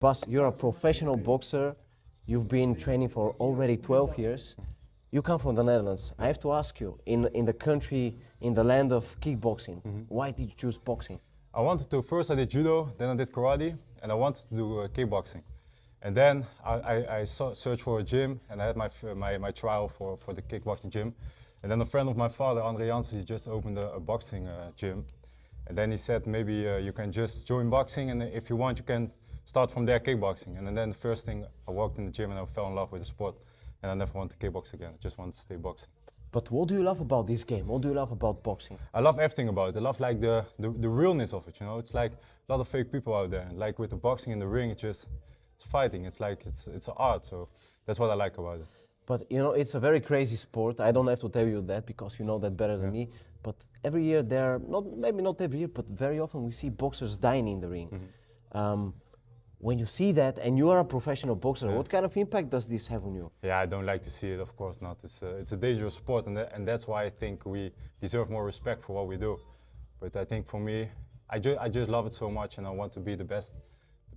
Bas, you're a professional boxer. You've been training for already 12 years. You come from the Netherlands. I have to ask you, in the country, in the land of kickboxing, why did you choose boxing? I wanted to, first I did judo, then I did karate, and I wanted to do kickboxing. And then I searched for a gym, and I had my trial for the kickboxing gym. And then a friend of my father, Andre Jansen, he just opened a boxing gym. And then he said, maybe you can just join boxing, and if you want, you can start from there kickboxing. And then the first thing, I walked in the gym and I fell in love with the sport. And I never wanted to kickbox again, I just wanted to stay boxing. But what do you love about this game? What do you love about boxing? I love everything about it. I love like the realness of it, you know. It's like a lot of fake people out there. And like with the boxing in the ring, it's fighting. It's like it's an art. So that's what I like about it. But you know, it's a very crazy sport. I don't have to tell you that because you know that better than me. But every year maybe not every year, but very often we see boxers dying in the ring. When you see that and you are a professional boxer, what kind of impact does this have on you? Yeah, I don't like to see it, of course not. It's a dangerous sport, and that's why I think we deserve more respect for what we do. But I think for me, I just love it so much, and I want to be the best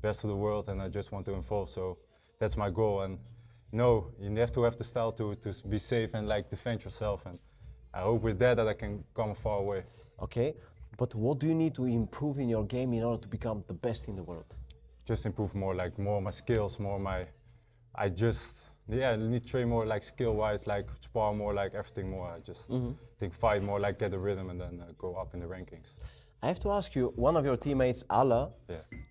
of the world, and I just want to evolve. So that's my goal. And no, you have to have the style to be safe and like defend yourself. And I hope with that I can come far away. Okay, but what do you need to improve in your game in order to become the best in the world? Just improve more my skills, I need to train more like skill-wise, like spar more, like everything more. I just think fight more, like get the rhythm and then go up in the rankings. I have to ask you, one of your teammates, Alaa,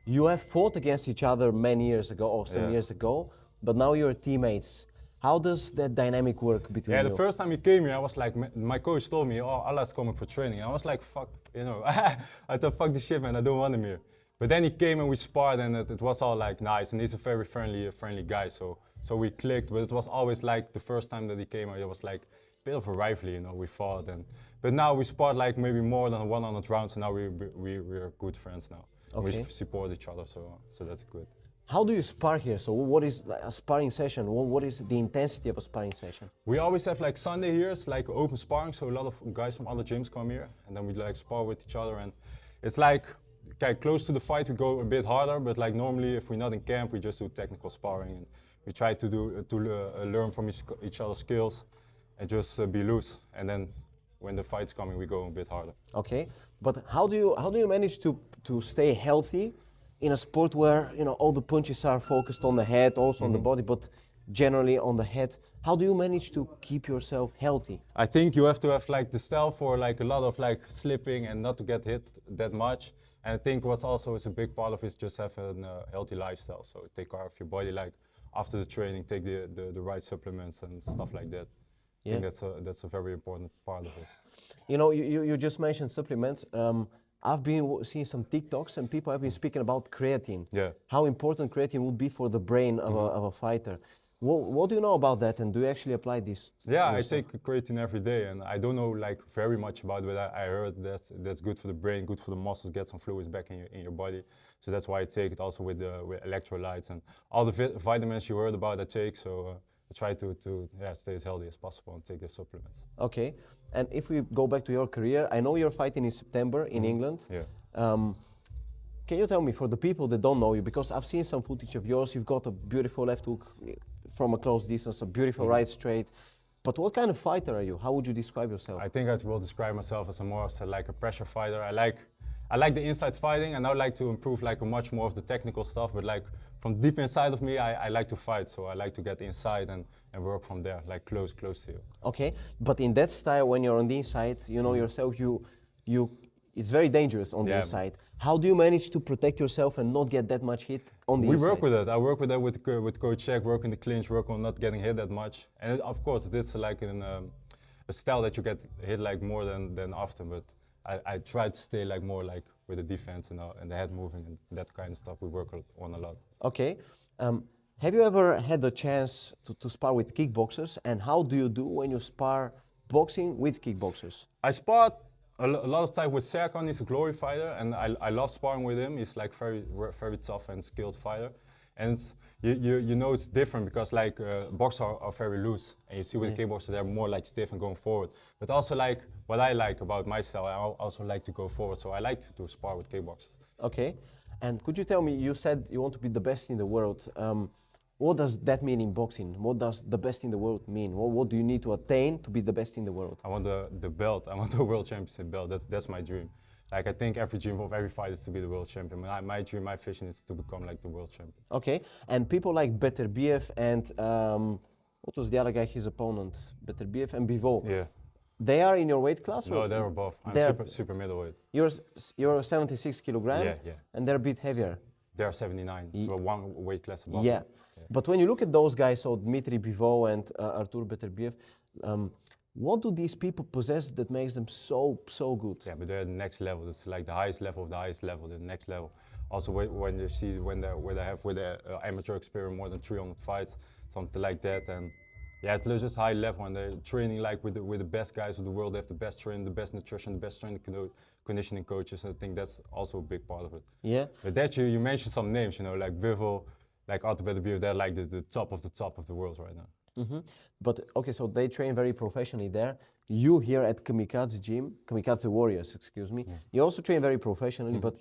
you have fought against each other many years ago, or some years ago, but now you're teammates. How does that dynamic work between you? Yeah, the first time he came here, I was like, my coach told me, oh, Alaa's coming for training. I was like, fuck, you know, I thought, fuck this shit, man, I don't want him here. But then he came and we sparred, and it was all like nice, and he's a very friendly guy, so we clicked. But it was always like the first time that he came, it was like a bit of a rivalry, you know. We fought, but now we sparred like maybe more than 100 rounds, and now we're good friends now. Okay. We support each other, so that's good. How do you spar here? So what is a sparring session? What is the intensity of a sparring session? We always have like Sunday here, it's like open sparring, so a lot of guys from other gyms come here, and then we like spar with each other, and it's like. Okay, close to the fight we go a bit harder, but like normally if we're not in camp we just do technical sparring, and we try to learn from each other's skills and just be loose, and then when the fight's coming we go a bit harder. Okay, but how do you manage to stay healthy in a sport where, you know, all the punches are focused on the head, also on the body, but generally on the head? How do you manage to keep yourself healthy? I think you have to have like the style for like a lot of like slipping and not to get hit that much. And I think what's also is a big part of it is just have a healthy lifestyle. So take care of your body, like after the training, take the right supplements and stuff like that. Yeah. I think that's a very important part of it. You know, you just mentioned supplements. I've been seeing some TikToks and people have been speaking about creatine. Yeah. How important creatine would be for the brain of a fighter. What do you know about that, and do you actually apply this? Yeah, I take creatine every day, and I don't know like very much about it, but I heard that's good for the brain, good for the muscles, get some fluids back in your body. So that's why I take it also with electrolytes and all the vitamins you heard about I take. So I try to stay as healthy as possible and take the supplements. Okay, and if we go back to your career, I know you're fighting in September in England. Yeah. Can you tell me, for the people that don't know you, because I've seen some footage of yours, you've got a beautiful left hook from a close distance, a beautiful right straight, but what kind of fighter are you? How would you describe yourself? I think I will describe myself as like a pressure fighter. I like the inside fighting, and I would like to improve like much more of the technical stuff, but like from deep inside of me, I like to fight, so I like to get inside and work from there, like close to you. Okay, but in that style, when you're on the inside, you know yourself, it's very dangerous on the inside. How do you manage to protect yourself and not get that much hit on the inside? We work with it. I work with that with Coach Shaq, work in the clinch, work on not getting hit that much. And of course, this is like a style that you get hit like more than often, but I try to stay like more like with the defense and the head moving and that kind of stuff. We work on a lot. Okay. Have you ever had the chance to spar with kickboxers, and how do you do when you spar boxing with kickboxers? I sparred a lot of time with Serkan. He's a glory fighter, and I love sparring with him. He's like very tough and skilled fighter. And you know it's different because like boxers are very loose, and you see with the kickboxers they're more like stiff and going forward. But also like what I like about my style, I also like to go forward, so I like to spar with kickboxers. Okay, And could you tell me, you said you want to be the best in the world. What does that mean in boxing? What does the best in the world mean? What do you need to attain to be the best in the world? I want the belt. I want the world championship belt. That's my dream. Like I think every dream of every fighter is to be the world champion. My dream, my vision is to become like the world champion. Okay, and people like Beterbiev and what was the other guy, his opponent? Beterbiev and Bivol. Yeah. They are in your weight class? No, or they're above. I'm they're- super middleweight. You're 76 kilogram, Yeah, yeah. and they're a bit heavier. They're 79, so one weight class above. Yeah. me. But when you look at those guys, so Dmitry Bivol and Artur Beterbiev, what do these people possess that makes them so good? Yeah, but they're the next level. It's like the highest level of the highest level, the next level. Also, when you see when they have with their amateur experience more than 300 fights, something like that, and yeah, it's just high level, and they're training like with the best guys of the world. They have the best training, the best nutrition, the best strength conditioning coaches. And I think that's also a big part of it. Yeah. But that you mentioned some names, you know, like Bivol, like Artur Beterbiev. They're like the top of the world right now. Hmm. But okay, so they train very professionally there. You here at Kamikaze Gym, Kamikaze Warriors, excuse me, you also train very professionally. But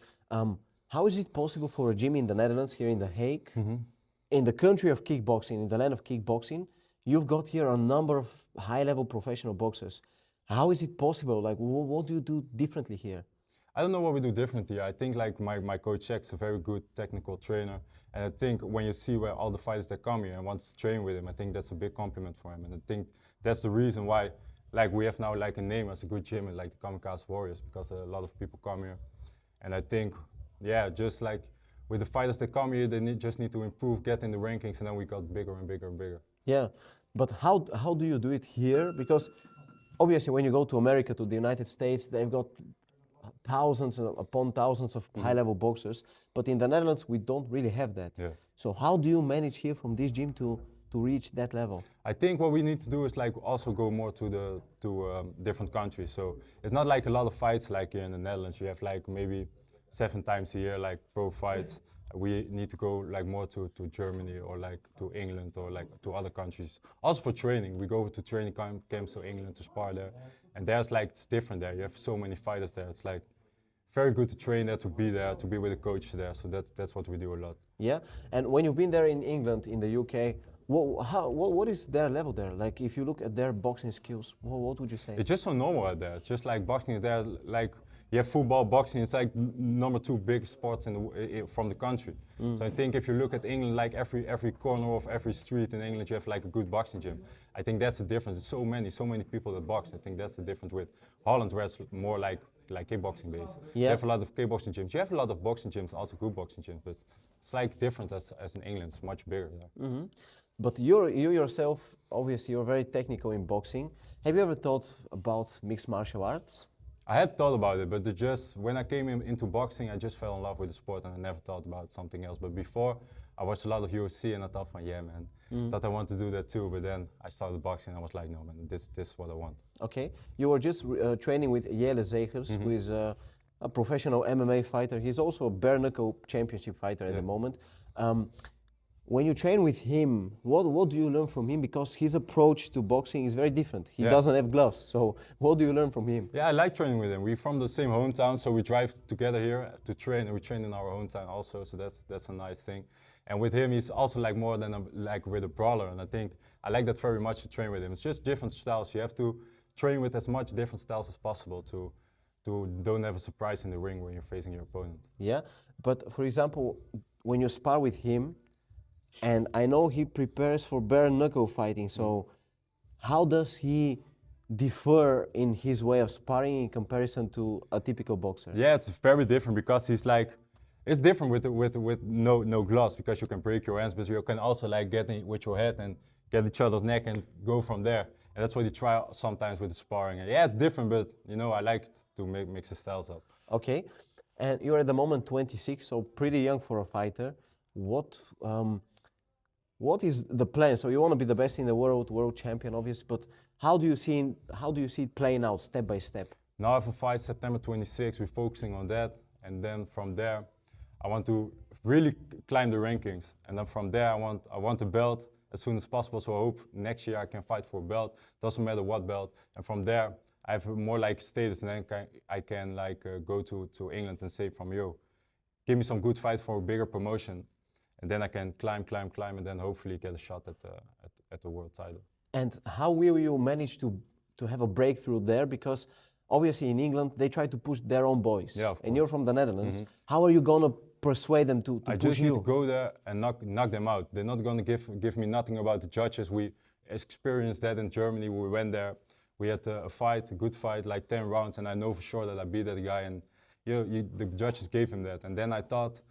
how is it possible for a gym in the Netherlands, here in The Hague, in the country of kickboxing, in the land of kickboxing, you've got here a number of high-level professional boxers. How is it possible? Like, what do you do differently here? I don't know what we do differently. I think like my coach Jack's a very good technical trainer, and I think when you see where all the fighters that come here and want to train with him, I think that's a big compliment for him. And I think that's the reason why like we have now like a name as a good gym, like the Kamikaze Warriors, because a lot of people come here. And I think, yeah, just like with the fighters that come here, they just need to improve, get in the rankings, and then we got bigger and bigger and bigger. Yeah, but how do you do it here? Because obviously when you go to America, to the United States, they've got thousands upon thousands of high-level boxers, but in the Netherlands we don't really have that. Yeah. So how do you manage here from this gym to reach that level? I think what we need to do is like also go more to different countries. So it's not like a lot of fights like here in the Netherlands. You have like maybe 7 times a year like pro fights. We need to go like more to Germany or like to England or like to other countries. Also for training, we go to training camps to England to spar there, and there's like it's different there. You have so many fighters there. It's like very good to train there, to be with a coach there. So that's what we do a lot. Yeah, and when you've been there in England, in the UK, what is their level there? Like if you look at their boxing skills, what would you say? It's just so normal out there. It's just like boxing is there, like you have football, boxing. It's like number 2 big sports from the country. So I think if you look at England, like every corner of every street in England, you have like a good boxing gym. I think that's the difference. It's so many people that box. I think that's the difference with Holland, where it's more like kickboxing based. Yeah. You have a lot of kickboxing gyms. You have a lot of boxing gyms, also good boxing gyms, but it's like different as in England. It's much bigger. Yeah. But you yourself, obviously, you're very technical in boxing. Have you ever thought about mixed martial arts? I had thought about it, but when I came into boxing, I just fell in love with the sport and I never thought about something else. But before, I watched a lot of UFC and I thought, yeah, man, thought I want to do that too. But then I started boxing and I was like, no, man, this is what I want. Okay, you were just training with Jelle Zegers, who is a professional MMA fighter. He's also a bare knuckle championship fighter at the moment. When you train with him, what do you learn from him? Because his approach to boxing is very different. He doesn't have gloves, so what do you learn from him? Yeah, I like training with him. We're from the same hometown, so we drive together here to train, and we train in our hometown also, so that's a nice thing. And with him, he's also like more than like with a brawler, and I think I like that very much to train with him. It's just different styles. You have to train with as much different styles as possible to don't have a surprise in the ring when you're facing your opponent. Yeah, but for example, when you spar with him, and I know he prepares for bare knuckle fighting, so how does he differ in his way of sparring in comparison to a typical boxer? Yeah, it's very different because he's like, it's different with no gloves because you can break your hands, but you can also like get in with your head and get each other's neck and go from there. And that's what you try sometimes with the sparring. And yeah, it's different, but you know, I like to mix the styles up. Okay, and you're at the moment 26, so pretty young for a fighter. What is the plan? So you want to be the best in the world champion, obviously. But how do you see it playing out step by step? Now I have a fight September 26. We're focusing on that, and then from there, I want to really climb the rankings. And then from there, I want a belt as soon as possible. So I hope next year I can fight for a belt. Doesn't matter what belt. And from there, I have more like status, and then I can like go to England and say from yo, give me some good fight for a bigger promotion, and then I can climb, and then hopefully get a shot at the world title. And how will you manage to have a breakthrough there? Because obviously in England they try to push their own boys, Yeah, of and you're course. from the Netherlands. How are you gonna persuade them to I push just need you? to go there and knock them out. They're not gonna give me nothing about the judges. We experienced that in Germany. We went there. We had a fight, a good fight, like 10 rounds, and I know for sure that I beat that guy. And the judges gave him that. And then I thought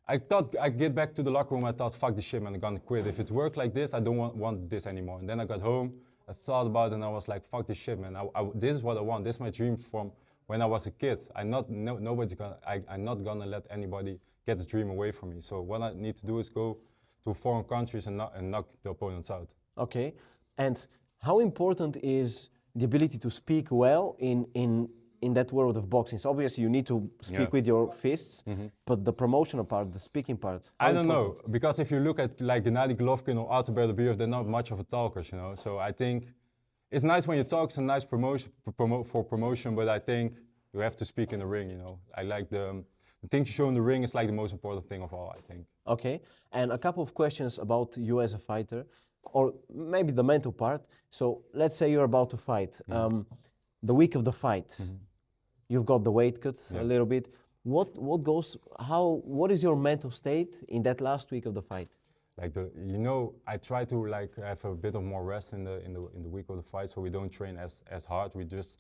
I get back to the locker room. I thought, fuck this shit, man. I'm gonna quit. If it worked like this, I don't want this anymore. And then I got home. I thought about it, and I was like, fuck this shit, man. This is what I want. This is my dream from when I was a kid. I'm not gonna let anybody get this dream away from me. So what I need to do is go to foreign countries and knock the opponents out. Okay, and how important is the ability to speak well in that world of boxing? So obviously you need to speak with your fists, but the promotional part, the speaking part. I don't know, because if you look at like Gennady Golovkin or Artur Beterbiev, they're not much of a talkers, you know. So I think it's nice when you talk, it's a nice promotion, but I think you have to speak in the ring, you know. I like the things you show in the ring is like the most important thing of all, I think. Okay, and a couple of questions about you as a fighter, or maybe the mental part. So let's say you're about to fight. The week of the fight, you've got the weight cut a little bit. What is your mental state in that last week of the fight? Like I try to like have a bit of more rest in the week of the fight, so we don't train as hard. We just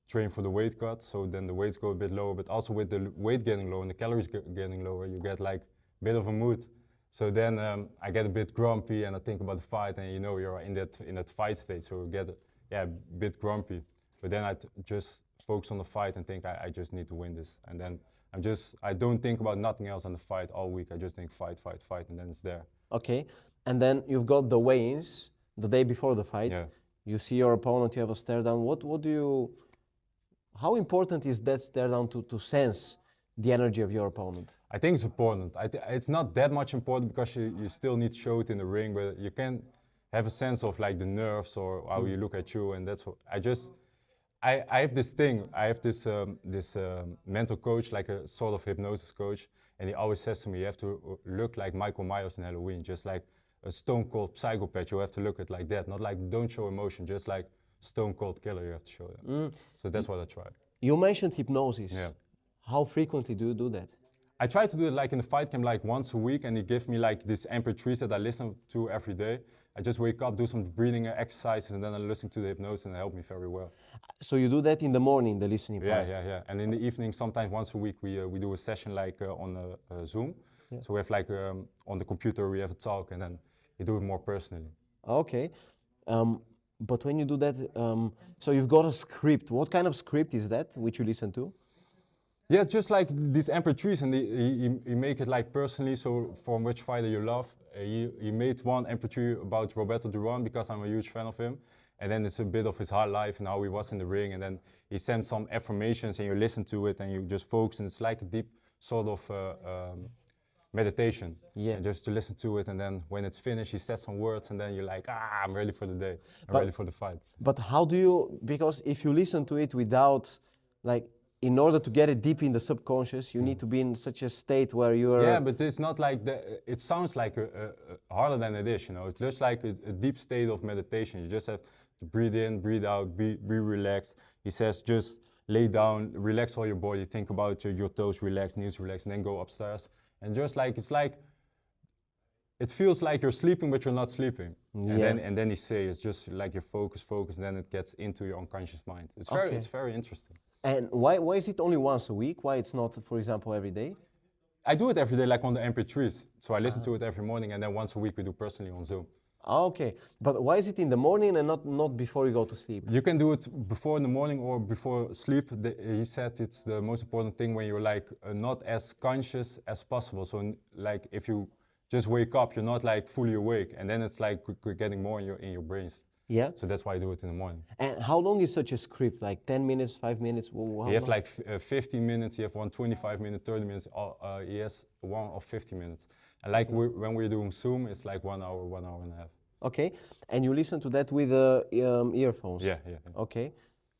train for the weight cut, so then the weights go a bit lower. But also with the weight getting low and the calories getting lower, you get like a bit of a mood. So then I get a bit grumpy and I think about the fight, and you know you're in that fight state, so you get a bit grumpy. But then I just focus on the fight and think I just need to win this, and then I don't think about nothing else on the fight all week. I just think fight, and then it's there. Okay, and then you've got the weigh-ins the day before the fight. Yeah. You see your opponent, you have a stare down. How important is that stare down to sense the energy of your opponent? I think it's important. It's not that much important because you still need to show it in the ring, but you can have a sense of like the nerves or how you look at you, and that's what I have this thing. I have this mental coach, like a sort of hypnosis coach, and he always says to me, you have to look like Michael Myers in Halloween, just like a stone cold psychopath. You have to look at like that, not like don't show emotion, just like stone cold killer. You have to show them. So that's what I try. You mentioned hypnosis. Yeah. How frequently do you do that? I try to do it like in the fight camp, like once a week, and he gives me like this MP3s that I listen to every day. I just wake up, do some breathing exercises, and then I listen to the hypnosis, and it helped me very well. So you do that in the morning, the listening part? Yeah. And in the evening, sometimes once a week, we do a session like on Zoom. Yeah. So we have like on the computer, we have a talk, and then we do it more personally. Okay. But when you do that, so you've got a script. What kind of script is that, which you listen to? Yeah, just like these MP3s, and he make it like personally, so from which fighter you love. He made one MP3 about Roberto Duran because I'm a huge fan of him. And then it's a bit of his hard life and how he was in the ring. And then he sends some affirmations and you listen to it and you just focus, and it's like a deep sort of meditation. Yeah. And just to listen to it, and then when it's finished, he says some words, and then you're like, I'm ready for the day. I'm ready for the fight. But how do you, because if you listen to it without, like, in order to get it deep in the subconscious, you need to be in such a state where you are... Yeah, but it's not like, it sounds like harder than it is, you know. It's just like a deep state of meditation. You just have to breathe in, breathe out, be relaxed. He says just lay down, relax all your body, think about your toes relax, knees relax, and then go upstairs. And just like, it feels like you're sleeping, but you're not sleeping. Yeah. And then he says, it's just like you focus, and then it gets into your unconscious mind. It's very interesting. And why is it only once a week? Why it's not, for example, every day? I do it every day, like on the MP3s. So I listen to it every morning, and then once a week we do personally on Zoom. Okay, but why is it in the morning and not before you go to sleep? You can do it before in the morning or before sleep. He said it's the most important thing when you're like not as conscious as possible. So like if you just wake up, you're not like fully awake, and then it's like getting more in your brains. Yeah. So that's why I do it in the morning. And how long is such a script? Like 10 minutes, 5 minutes? You have like 15 minutes, you have one 25 minutes, 30 minutes, he has one of 50 minutes. And like when we're doing Zoom, it's like 1 hour, 1 hour and a half. Okay, and you listen to that with earphones? Yeah. Okay.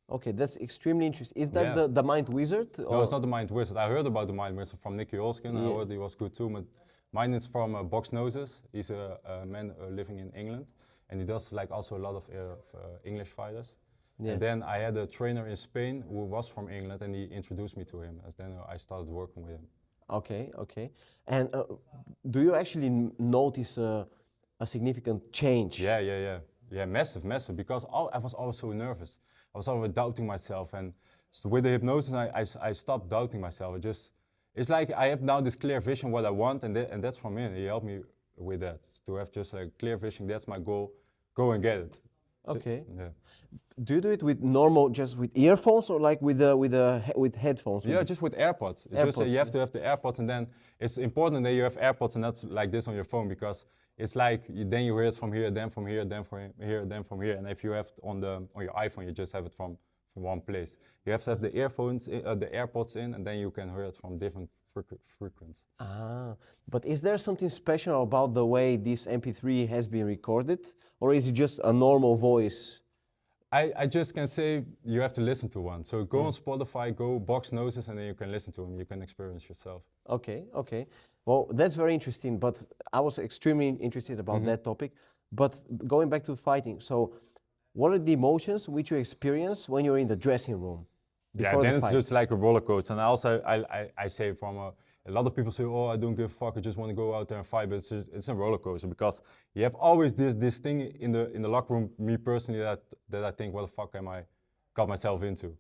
Okay, that's extremely interesting. Is that Yeah. the Mind Wizard? No, it's not the Mind Wizard. I heard about the Mind Wizard from Nicky Olskin. I Yeah. heard he was good too. But mine is from Box Noses. He's a man living in England, and he does like also a lot of English fighters. Yeah. And then I had a trainer in Spain who was from England, and he introduced me to him. As then I started working with him. Okay, okay. And do you actually notice a significant change? Yeah, massive, massive. Because I was always so nervous. I was always doubting myself, and so with the hypnosis, I stopped doubting myself. It's like I have now this clear vision what I want, and that's from him. He helped me with that to have just like clear vision. That's my goal. Go and get it. Okay. Yeah. Do you do it with just with earphones or like with headphones? Yeah, just with AirPods. It's just AirPods, you have to have the AirPods, and then it's important that you have AirPods and not like this on your phone, because it's like then you hear it from here, then from here, then from here, then from here. And if you have it on your iPhone, you just have it from one place. You have to have the earphones, the AirPods in, and then you can hear it from different frequencies. Ah, but is there something special about the way this MP3 has been recorded, or is it just a normal voice? I just can say you have to listen to one. So go on Spotify, go Box Noses, and then you can listen to them. You can experience yourself. Okay, okay. Well, that's very interesting, but I was extremely interested about that topic. But going back to fighting, so what are the emotions which you experience when you're in the dressing room before then the it's fight? just like a roller coaster. And also, I say from a lot of people say, oh, I don't give a fuck, I just want to go out there and fight. But it's a roller coaster, because you have always this thing in the locker room. Me personally, that I think, what the fuck am I got myself into?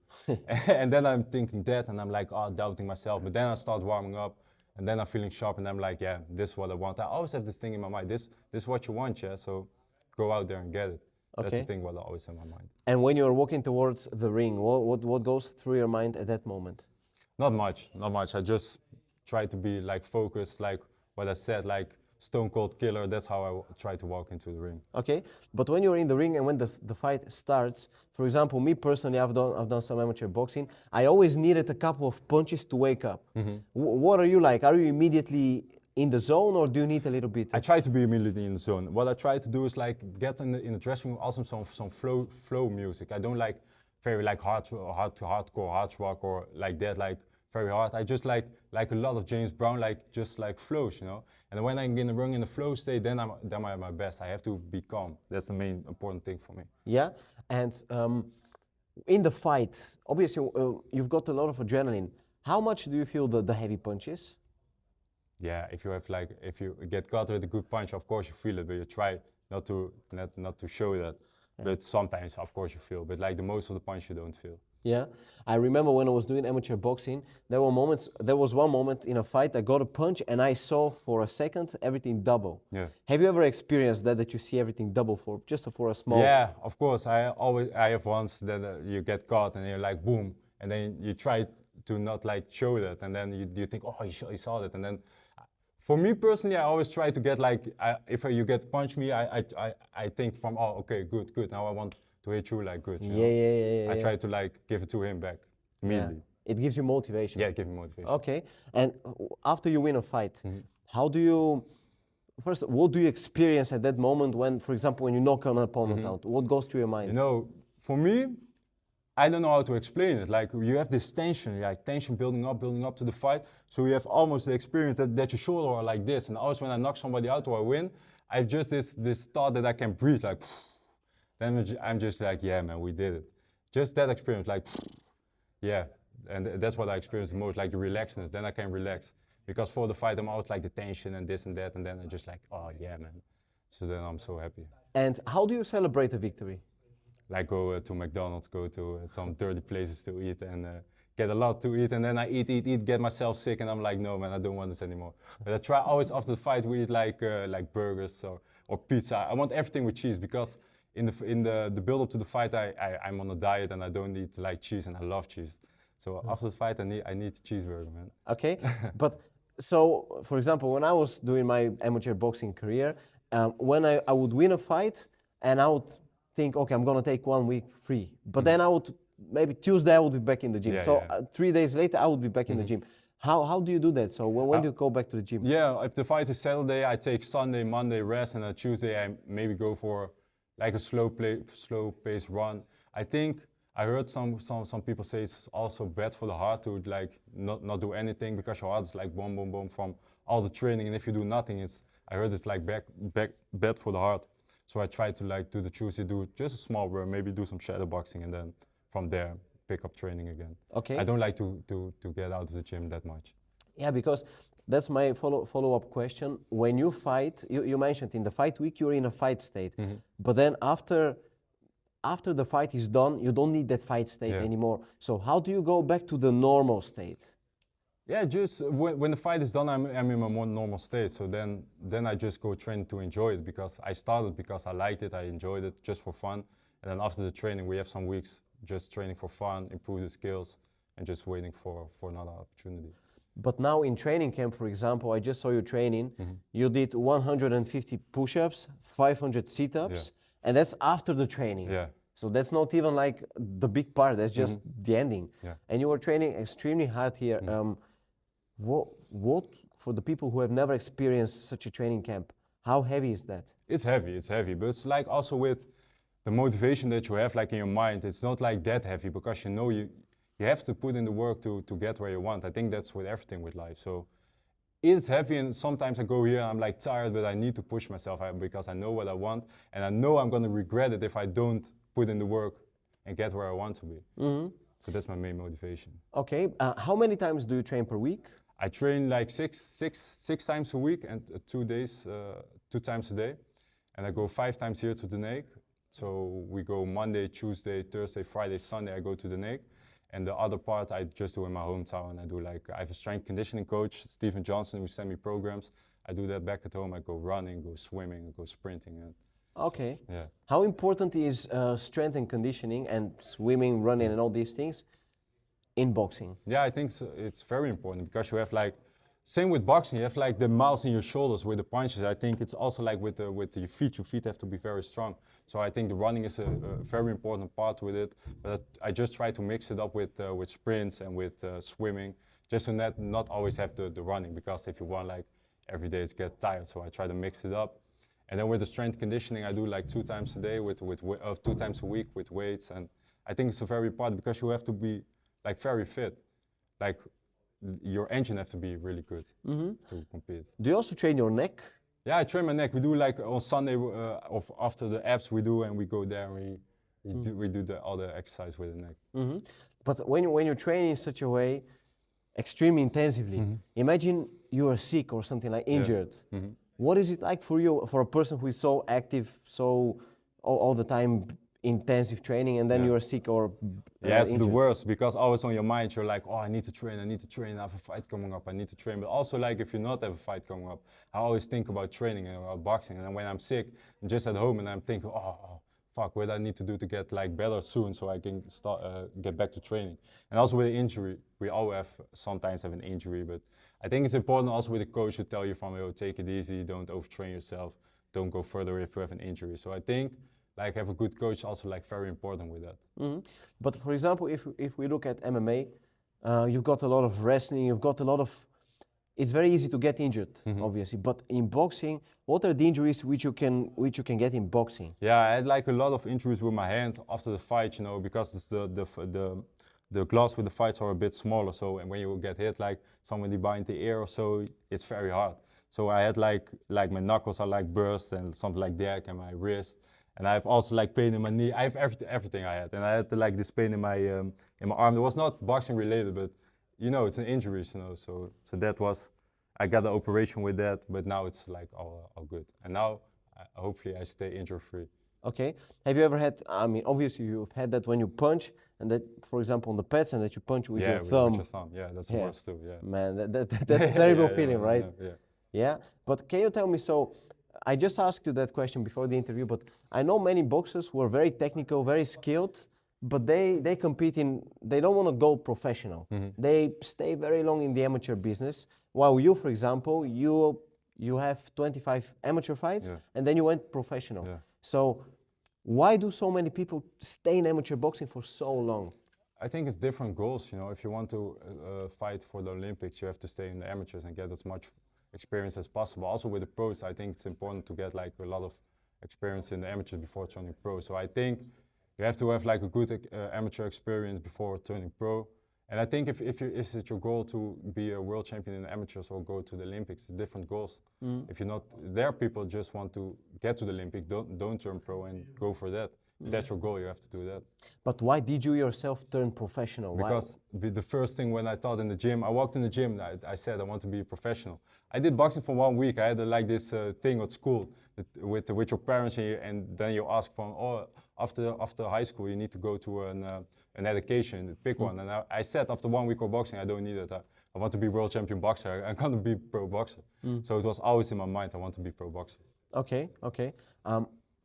And then I'm thinking that, and I'm like, oh, doubting myself. But then I start warming up, and then I'm feeling sharp, and I'm like, yeah, this is what I want. I always have this thing in my mind. This is what you want, yeah. So go out there and get it. That's the Okay. thing what I always in my mind. And when you're walking towards the ring, what goes through your mind at that moment? Not much, not much. I just try to be like focused, like what I said, like stone cold killer. That's how I try to walk into the ring. Okay, but when you're in the ring and when the fight starts, for example, me personally, I've done some amateur boxing. I always needed a couple of punches to wake up. What are you like? Are you immediately in the zone, or do you need a little bit? I try to be immediately in the zone. What I try to do is like get in the dressing room, also some flow music. I don't like very like hardcore, hard rock or like that, like very hard. I just like a lot of James Brown, like just like flows, you know. And when I'm in the ring in the flow state, then I'm at my best. I have to be calm. That's the main important thing for me. Yeah, and in the fight, obviously you've got a lot of adrenaline. How much do you feel the heavy punches? Yeah, if you get caught with a good punch, of course you feel it, but you try not to show that. Yeah. But sometimes, of course, you feel. But like the most of the punch, you don't feel. Yeah, I remember when I was doing amateur boxing, there was one moment in a fight I got a punch and I saw for a second everything double. Yeah. Have you ever experienced that you see everything double for a small? Yeah, of course. I have once that you get caught and you're like boom, and then you try to not like show that, and then you think, oh, you saw that, and then. For me personally, I always try to get like, if you get punch me, I think from, oh, okay, good. Now I want to hit you like good. You know? Yeah. I try to like give it to him back immediately. Yeah. It gives you motivation. Yeah, give me motivation. Okay, and after you win a fight, how do you, first, what do you experience at that moment when, for example, when you knock an opponent out? What goes through your mind? You know, for me, I don't know how to explain it. Like you have this tension, like tension building up to the fight. So you have almost the experience that your shoulder are like this. And always when I knock somebody out or I win, I have just this thought that I can breathe like. Then I'm just like, yeah, man, we did it. Just that experience, like, yeah. And that's what I experience the most, like the relaxedness. Then I can relax. Because for the fight, I'm always like the tension and this and that. And then I just like, oh yeah, man. So then I'm so happy. And how do you celebrate a victory? Like go to McDonald's, go to some dirty places to eat and get a lot to eat, and then I eat, get myself sick, and I'm like, no man, I don't want this anymore. But I try always after the fight we eat like burgers or pizza. I want everything with cheese, because in the build up to the fight I'm on a diet and I don't eat like cheese, and I love cheese. So after the fight I need a cheeseburger, man. Okay, but so for example, when I was doing my amateur boxing career, when I would win a fight and I would think, okay, I'm gonna take 1 week free, but then I would, maybe Tuesday I would be back in the gym. Yeah, so yeah. 3 days later I would be back in the gym. How do you do that? So when do you go back to the gym? Yeah, if the fight is Saturday, I take Sunday, Monday rest, and on Tuesday I maybe go for like a slow pace run. I think I heard some people say it's also bad for the heart to like not do anything because your heart is like boom boom boom from all the training, and if you do nothing, I heard it's like bad for the heart. So I try to like do the choosy, do just a small work, maybe do some shadow boxing, and then from there pick up training again. Okay. I don't like to get out of the gym that much. Yeah, because that's my follow-up question. When you fight, you mentioned in the fight week you're in a fight state, but then after the fight is done, you don't need that fight state anymore. So how do you go back to the normal state? Yeah, just when the fight is done, I'm in a more normal state. So then I just go train to enjoy it, because I started because I liked it, I enjoyed it just for fun. And then after the training, we have some weeks just training for fun, improve the skills, and just waiting for another opportunity. But now in training camp, for example, I just saw you training. You did 150 push-ups, 500 sit-ups, and that's after the training. Yeah. So that's not even like the big part, that's just the ending. Yeah. And you were training extremely hard here. What, for the people who have never experienced such a training camp, how heavy is that? It's heavy, but it's like also with the motivation that you have like in your mind, it's not like that heavy, because you know you have to put in the work to get where you want. I think that's with everything with life. So it's heavy, and sometimes I go here and I'm like tired, but I need to push myself because I know what I want, and I know I'm gonna regret it if I don't put in the work and get where I want to be. So that's my main motivation. Okay, how many times do you train per week? I train like six times a week, and 2 days, 2 times a day. And I go 5 times here to The Hague. So we go Monday, Tuesday, Thursday, Friday, Sunday, I go to The Hague. And the other part I just do in my hometown. I have a strength conditioning coach, Stephen Johnson, who send me programs. I do that back at home. I go running, go swimming, go sprinting. And okay. yeah. How important is strength and conditioning and swimming, running, and all these things in boxing? Yeah, I think it's very important, because you have like, same with boxing, you have like the muscles in your shoulders with the punches. I think it's also like with your feet have to be very strong. So I think the running is a very important part with it. But I just try to mix it up with sprints and with swimming, just to not always have the running, because if you want like every day, it gets tired. So I try to mix it up. And then with the strength conditioning, I do like 2 times a day 2 times a week with weights. And I think it's a very important, because you have to be like very fit. Like your engine has to be really good to compete. Do you also train your neck? Yeah, I train my neck. We do like on Sunday after the abs we do, and we go there and we do all the exercise with the neck. But when you train in such a way, extremely intensively, imagine you are sick or something like injured. What is it like for you, for a person who is so active, so all the time intensive training, and then you are sick or yeah, it's injured? the worst, because always on your mind you're like, oh, I need to train, I have a fight coming up, I need to train. But also like if you not have a fight coming up, I always think about training and about boxing. And then when I'm sick, I'm just at home and I'm thinking, oh fuck, what I need to do to get like better soon so I can start get back to training. And also with injury, we all sometimes have an injury, but I think it's important also with a coach to tell you from, oh, take it easy, don't overtrain yourself, don't go further if you have an injury. So I think like have a good coach also like very important with that. But for example, if we look at MMA, you've got a lot of wrestling, you've got a lot of, it's very easy to get injured, obviously. But in boxing, what are the injuries which you can get in boxing? Yeah, I had like a lot of injuries with my hand after the fight, because it's the gloves with the fights are a bit smaller. So and when you get hit like somebody behind the ear or so, it's very hard. So I had like my knuckles are like burst and something like that, and my wrist. And I have also like pain in my knee. I have everything I had, and I had like this pain in my arm. It was not boxing related, but it's an injury, So that was, I got the operation with that, but now it's like all good. And now hopefully I stay injury free. Okay. Have you ever had? I mean, obviously you've had that when you punch, and that, for example, on the pads, and that you punch with your thumb. With your thumb. Yeah, that's the worst too. Yeah. Man, that's a terrible feeling, right? Yeah. Yeah. But can you tell me, so I just asked you that question before the interview, but I know many boxers who are very technical, very skilled, but they compete they don't want to go professional. They stay very long in the amateur business. While you, for example, you have 25 amateur fights, and then you went professional. Yeah. So why do so many people stay in amateur boxing for so long? I think it's different goals. If you want to fight for the Olympics, you have to stay in the amateurs and get as much experience as possible. Also with the pros, I think it's important to get like a lot of experience in the amateurs before joining pro. So I think You have to have like a good amateur experience before turning pro. And I think if is it your goal to be a world champion in the amateurs or go to the Olympics, it's different goals. If you're not, there people just want to get to the Olympic, don't turn pro and go for that. If that's your goal, you have to do that. But why did you yourself turn professional? Because the first thing when I thought in the gym, I walked in the gym, I said I want to be a professional. I did boxing for 1 week. I had like this thing at school with your parents and then you ask for, oh, after high school you need to go to an education, pick one. And I said after 1 week of boxing, I don't need it. I want to be world champion boxer. I can't be pro boxer. So it was always in my mind, I want to be pro boxer. Okay, okay.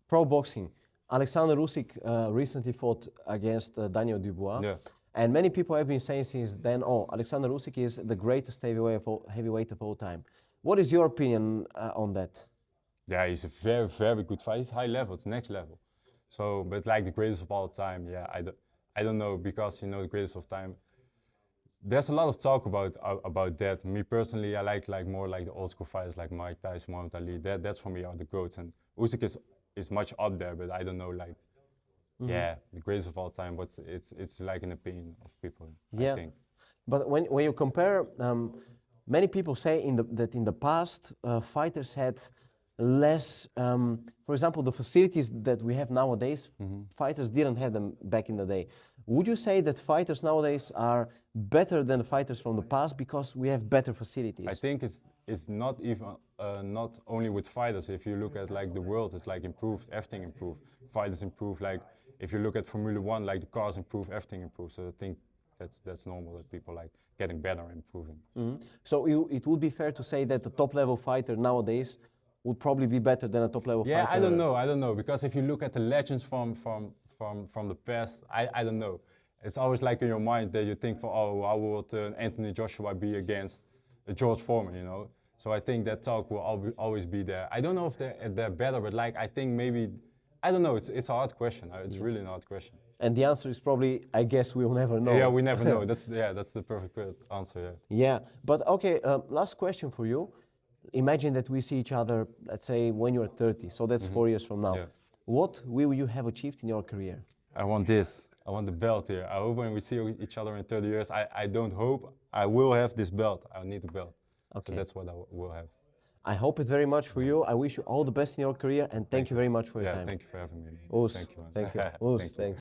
Pro boxing. Alexander Usyk recently fought against Daniel Dubois. Yeah. And many people have been saying since then, oh, Alexander Usyk is the greatest heavyweight of all time. What is your opinion on that? Yeah, he's a very, very good fighter. He's high level, it's next level. So, but like the greatest of all time, yeah, I don't know, because, you know, the greatest of time, there's a lot of talk about that. Me personally, I like more like the old school fighters like Mike Tyson, Muhammad Ali. That's for me are the goats. And Usyk is much up there, but I don't know, like, yeah, the greatest of all time, but it's like an opinion of people, Yeah. I think. But when you compare, many people say that in the past, fighters had less, for example, the facilities that we have nowadays, fighters didn't have them back in the day. Would you say that fighters nowadays are better than the fighters from the past because we have better facilities? I think it's not even not only with fighters. If you look at like the world, it's like improved, everything improved. Fighters improve. Like if you look at Formula One, like the cars improve, everything improves. So I think that's normal that people like getting better and improving. So it would be fair to say that the top level fighter nowadays would probably be better than a top level fighter. Yeah, I don't know, because if you look at the legends from the past, I don't know. It's always like in your mind that you think for, oh, how would Anthony Joshua be against George Foreman, you know? So I think that talk will always be there. I don't know if they're better, but like I think maybe, I don't know. It's a hard question. It's really an hard question. And the answer is probably, I guess we'll never know. Yeah, we never know. That's the perfect answer. Yeah. Yeah, but okay. Last question for you. Imagine that we see each other, let's say, when you're 30. So that's 4 years from now. Yeah. What will you have achieved in your career? I want this. I want the belt here. I hope when we see each other in 30 years, I don't hope, I will have this belt. I need the belt. Okay. So that's what I will have. I hope it very much for you. I wish you all the best in your career, and thank you very much for your time. Thank you for having me. Oos, Thank you, man. thank you. Oos, thanks.